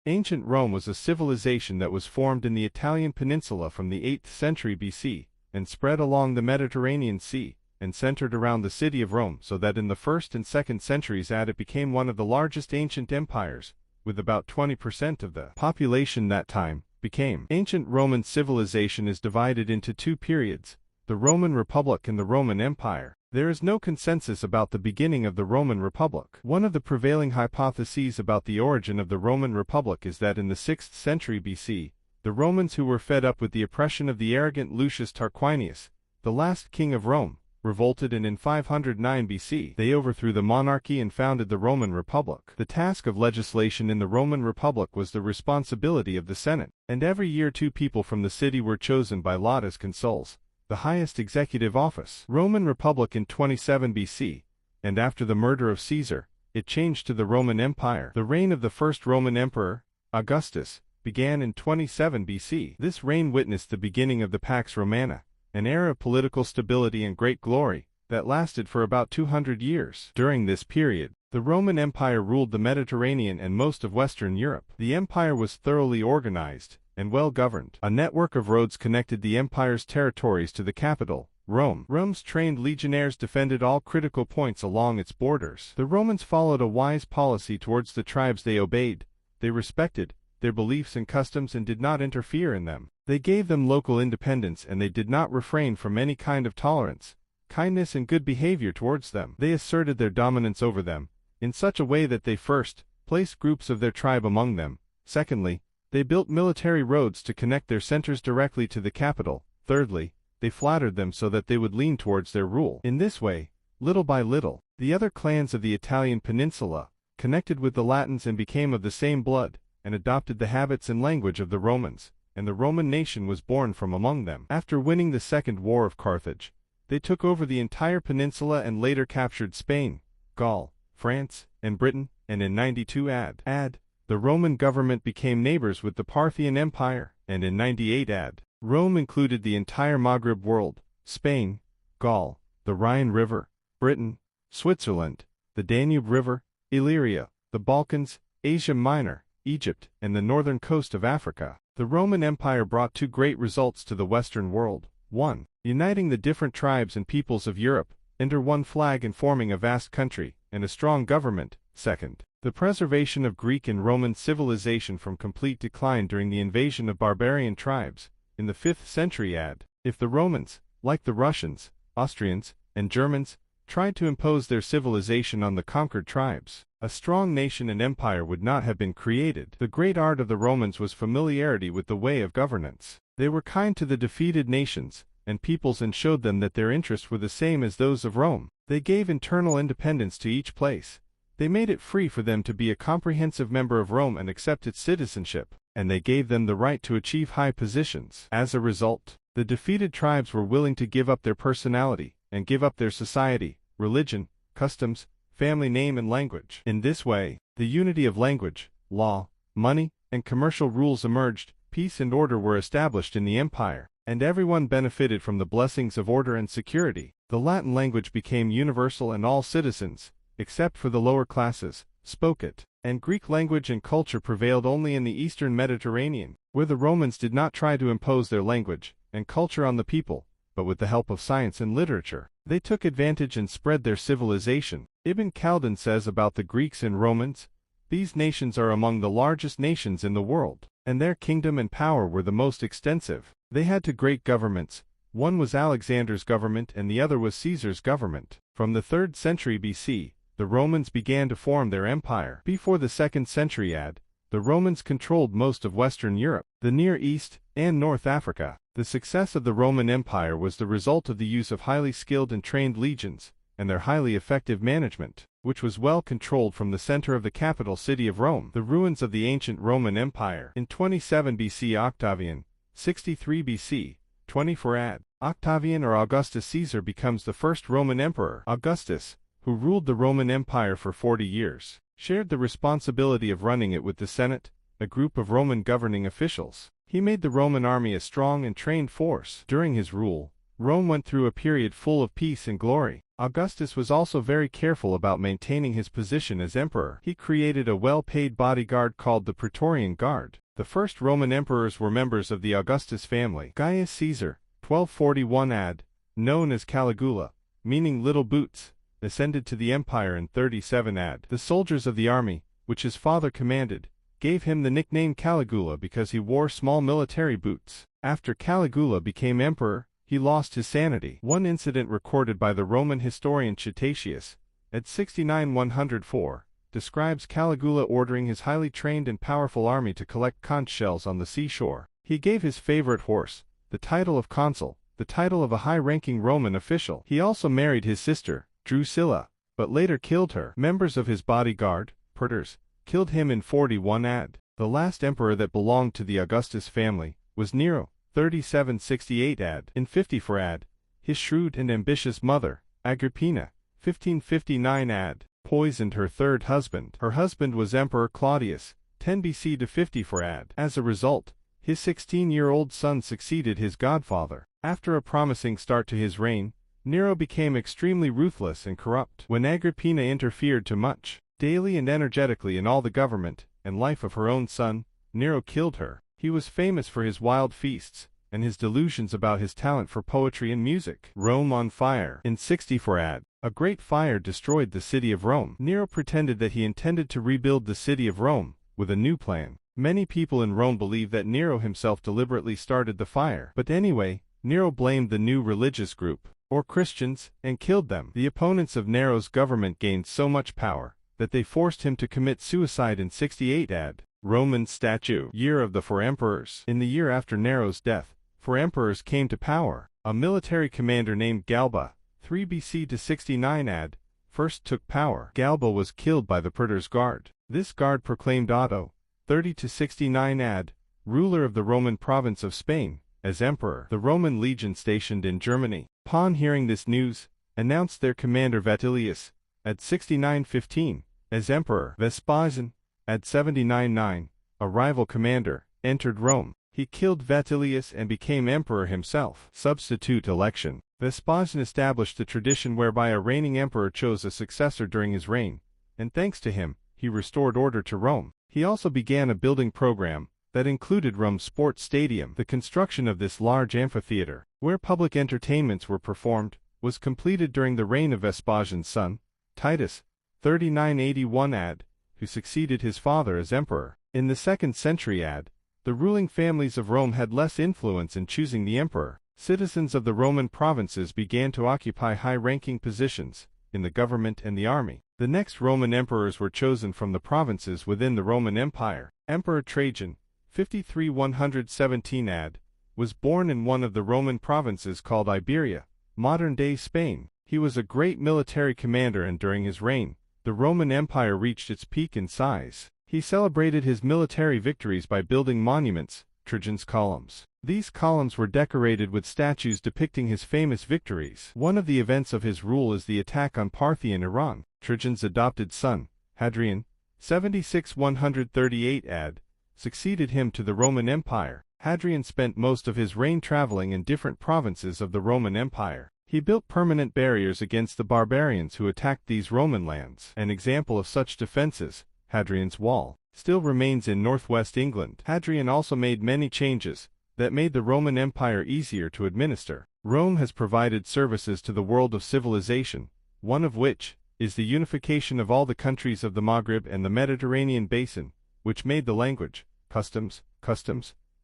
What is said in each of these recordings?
Ancient Rome was a civilization that was formed in the Italian peninsula from the 8th century BC, and spread along the Mediterranean Sea, and centered around the city of Rome, so that in the 1st and 2nd centuries AD it became one of the largest ancient empires, with about 20% of the population that time became. Ancient Roman civilization is divided into two periods, the Roman Republic and the Roman Empire. There is no consensus about the beginning of the Roman Republic. One of the prevailing hypotheses about the origin of the Roman Republic is that in the 6th century BC, the Romans, who were fed up with the oppression of the arrogant Lucius Tarquinius, the last king of Rome, revolted, and in 509 BC they overthrew the monarchy and founded the Roman Republic. The task of legislation in the Roman Republic was the responsibility of the Senate, and every year 2 people from the city were chosen by lot as consuls, the highest executive office. Roman Republic in 27 BC, and after the murder of Caesar, it changed to the Roman Empire. The reign of the first Roman emperor, Augustus, began in 27 BC. This reign witnessed the beginning of the Pax Romana, an era of political stability and great glory that lasted for about 200 years. During this period, the Roman Empire ruled the Mediterranean and most of Western Europe. The empire was thoroughly organized and well governed. A network of roads connected the empire's territories to the capital, Rome. Rome's trained legionnaires defended all critical points along its borders. The Romans followed a wise policy towards the tribes they obeyed. They respected their beliefs and customs and did not interfere in them. They gave them local independence, and they did not refrain from any kind of tolerance, kindness, and good behavior towards them. They asserted their dominance over them in such a way that they first placed groups of their tribe among them. Secondly, they built military roads to connect their centers directly to the capital. Thirdly, they flattered them so that they would lean towards their rule. In this way, little by little, the other clans of the Italian peninsula connected with the Latins and became of the same blood, and adopted the habits and language of the Romans, and the Roman nation was born from among them. After winning the Second War of Carthage, they took over the entire peninsula and later captured Spain, Gaul, France, and Britain, and in 92 AD, the Roman government became neighbors with the Parthian Empire, and in 98 AD, Rome included the entire Maghreb world, Spain, Gaul, the Rhine River, Britain, Switzerland, the Danube River, Illyria, the Balkans, Asia Minor, Egypt, and the northern coast of Africa. The Roman Empire brought 2 great results to the Western world. 1. Uniting the different tribes and peoples of Europe under one flag and forming a vast country and a strong government. 2. The preservation of Greek and Roman civilization from complete decline during the invasion of barbarian tribes in the 5th century AD. If the Romans, like the Russians, Austrians, and Germans, tried to impose their civilization on the conquered tribes, a strong nation and empire would not have been created. The great art of the Romans was familiarity with the way of governance. They were kind to the defeated nations and peoples and showed them that their interests were the same as those of Rome. They gave internal independence to each place. They made it free for them to be a comprehensive member of Rome and accept its citizenship, and they gave them the right to achieve high positions. As a result, the defeated tribes were willing to give up their personality and give up their society, religion, customs, family name, and language. In this way, the unity of language, law, money, and commercial rules emerged, peace and order were established in the empire, and everyone benefited from the blessings of order and security. The Latin language became universal and all citizens, except for the lower classes, spoke it, and Greek language and culture prevailed only in the eastern Mediterranean, where the Romans did not try to impose their language and culture on the people, but with the help of science and literature, they took advantage and spread their civilization. Ibn Khaldun says about the Greeks and Romans, "These nations are among the largest nations in the world, and their kingdom and power were the most extensive. They had 2 great governments, one was Alexander's government and the other was Caesar's government." From the 3rd century BC, the Romans began to form their empire. Before the 2nd century AD, the Romans controlled most of Western Europe, the Near East, and North Africa. The success of the Roman Empire was the result of the use of highly skilled and trained legions, and their highly effective management, which was well controlled from the center of the capital city of Rome. The ruins of the ancient Roman Empire. In 27 BC Octavian, 63 BC, 24 AD, Octavian or Augustus Caesar becomes the first Roman emperor. Augustus, who ruled the Roman Empire for 40 years, shared the responsibility of running it with the Senate, a group of Roman governing officials. He made the Roman army a strong and trained force. During his rule, Rome went through a period full of peace and glory. Augustus was also very careful about maintaining his position as emperor. He created a well-paid bodyguard called the Praetorian Guard. The first Roman emperors were members of the Augustus family. Gaius Caesar, 1241 AD, known as Caligula, meaning little boots, ascended to the empire in 37 AD. The soldiers of the army, which his father commanded, gave him the nickname Caligula because he wore small military boots. After Caligula became emperor, he lost his sanity. One incident recorded by the Roman historian Ctesias, at 69-104, describes Caligula ordering his highly trained and powerful army to collect conch shells on the seashore. He gave his favorite horse the title of consul, the title of a high-ranking Roman official. He also married his sister, Drusilla, but later killed her. Members of his bodyguard, praetors, killed him in 41 AD. The last emperor that belonged to the Augustus family was Nero, 3768 AD. In 54 AD, his shrewd and ambitious mother, Agrippina, 1559 AD, poisoned her third husband. Her husband was Emperor Claudius, 10 BC to 54 AD. As a result, his 16-year-old son succeeded his godfather. After a promising start to his reign, Nero became extremely ruthless and corrupt. When Agrippina interfered too much, daily and energetically in all the government and life of her own son, Nero killed her. He was famous for his wild feasts and his delusions about his talent for poetry and music. Rome on fire. In 64 AD, a great fire destroyed the city of Rome. Nero pretended that he intended to rebuild the city of Rome with a new plan. Many people in Rome believe that Nero himself deliberately started the fire. But anyway, Nero blamed the new religious group, or Christians, and killed them. The opponents of Nero's government gained so much power that they forced him to commit suicide in 68 AD. Roman statue. Year of the Four Emperors. In the year after Nero's death, four emperors came to power. A military commander named Galba, 3 BC to 69 AD, first took power. Galba was killed by the Praetor's Guard. This guard proclaimed Otto, 30 to 69 AD, ruler of the Roman province of Spain, as emperor. The Roman legion stationed in Germany, upon hearing this news, announced their commander Vatilius, at 69-15, as emperor. Vespasian, at 79-9, a rival commander, entered Rome. He killed Vatilius and became emperor himself. Substitute election. Vespasian established a tradition whereby a reigning emperor chose a successor during his reign, and thanks to him, he restored order to Rome. He also began a building program that included Rome's sports stadium. The construction of this large amphitheater, where public entertainments were performed, was completed during the reign of Vespasian's son, Titus, 39-81 AD, who succeeded his father as emperor. In the 2nd century AD, the ruling families of Rome had less influence in choosing the emperor. Citizens of the Roman provinces began to occupy high-ranking positions in the government and the army. The next Roman emperors were chosen from the provinces within the Roman Empire. Emperor Trajan, 53-117 AD, was born in one of the Roman provinces called Iberia, modern-day Spain. He was a great military commander, and during his reign, the Roman Empire reached its peak in size. He celebrated his military victories by building monuments, Trajan's columns. These columns were decorated with statues depicting his famous victories. One of the events of his rule is the attack on Parthian Iran. Trajan's adopted son, Hadrian, 76-138 AD, succeeded him to the Roman Empire. Hadrian spent most of his reign traveling in different provinces of the Roman Empire. He built permanent barriers against the barbarians who attacked these Roman lands. An example of such defenses, Hadrian's Wall, still remains in northwest England. Hadrian also made many changes that made the Roman Empire easier to administer. Rome has provided services to the world of civilization, one of which is the unification of all the countries of the Maghreb and the Mediterranean basin, which made the language, customs,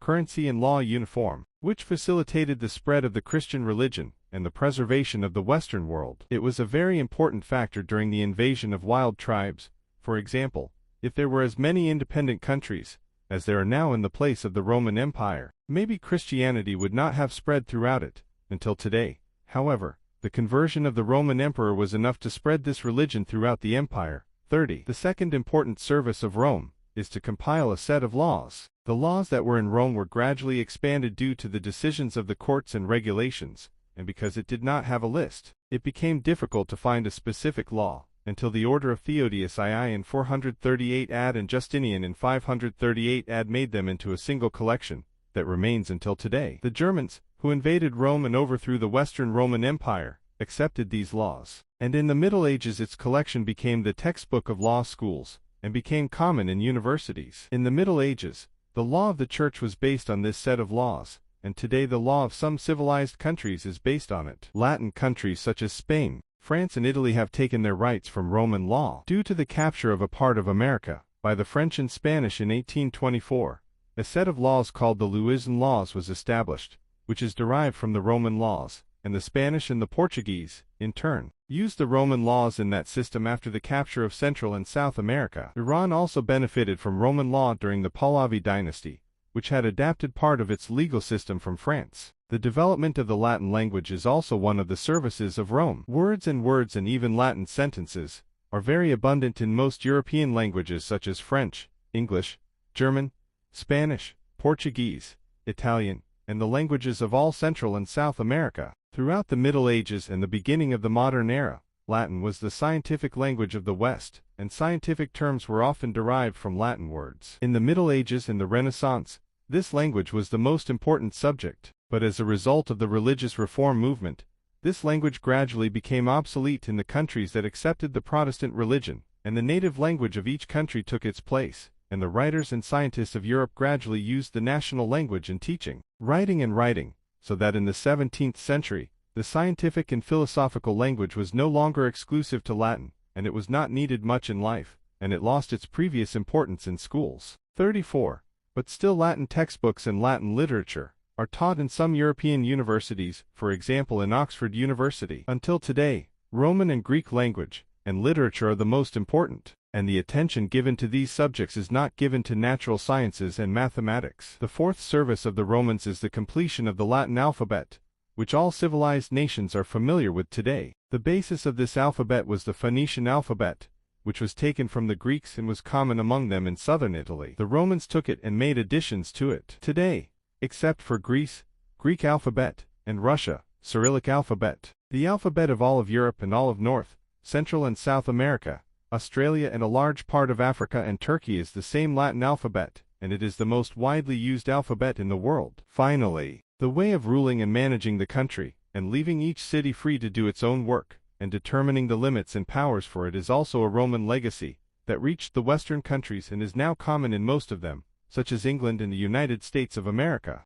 currency and law uniform, which facilitated the spread of the Christian religion and the preservation of the Western world. It was a very important factor during the invasion of wild tribes. For example, if there were as many independent countries as there are now in the place of the Roman Empire, maybe Christianity would not have spread throughout it until today. However, the conversion of the Roman emperor was enough to spread this religion throughout the empire. 30. The second important service of Rome is to compile a set of laws. The laws that were in Rome were gradually expanded due to the decisions of the courts and regulations, and because it did not have a list, it became difficult to find a specific law, until the order of Theodosius II in 438 AD and Justinian in 538 AD made them into a single collection that remains until today. The Germans, who invaded Rome and overthrew the Western Roman Empire, accepted these laws. And in the Middle Ages its collection became the textbook of law schools, and became common in universities. In the Middle Ages, the law of the Church was based on this set of laws, and today the law of some civilized countries is based on it. Latin countries such as Spain, France and Italy have taken their rights from Roman law. Due to the capture of a part of America by the French and Spanish in 1824, a set of laws called the Louisian laws was established, which is derived from the Roman laws, and the Spanish and the Portuguese, in turn, used the Roman laws in that system after the capture of Central and South America. Iran also benefited from Roman law during the Pahlavi dynasty, which had adapted part of its legal system from France. The development of the Latin language is also one of the services of Rome. Words and even Latin sentences are very abundant in most European languages such as French, English, German, Spanish, Portuguese, Italian, and the languages of all Central and South America. Throughout the Middle Ages and the beginning of the modern era, Latin was the scientific language of the West, and scientific terms were often derived from Latin words. In the Middle Ages and the Renaissance, this language was the most important subject, but as a result of the religious reform movement, this language gradually became obsolete in the countries that accepted the Protestant religion, and the native language of each country took its place, and the writers and scientists of Europe gradually used the national language in teaching, writing, so that in the 17th century, the scientific and philosophical language was no longer exclusive to Latin, and it was not needed much in life, and it lost its previous importance in schools. 34. But still Latin textbooks and Latin literature are taught in some European universities, for example in Oxford University. Until today, Roman and Greek language and literature are the most important, and the attention given to these subjects is not given to natural sciences and mathematics. The fourth service of the Romans is the completion of the Latin alphabet, which all civilized nations are familiar with today. The basis of this alphabet was the Phoenician alphabet, which was taken from the Greeks and was common among them in southern Italy. The Romans took it and made additions to it. Today, except for Greece, Greek alphabet, and Russia, Cyrillic alphabet. The alphabet of all of Europe and all of North, Central and South America, Australia and a large part of Africa and Turkey is the same Latin alphabet, and it is the most widely used alphabet in the world. Finally, the way of ruling and managing the country, and leaving each city free to do its own work, and determining the limits and powers for it is also a Roman legacy that reached the Western countries and is now common in most of them, such as England and the United States of America.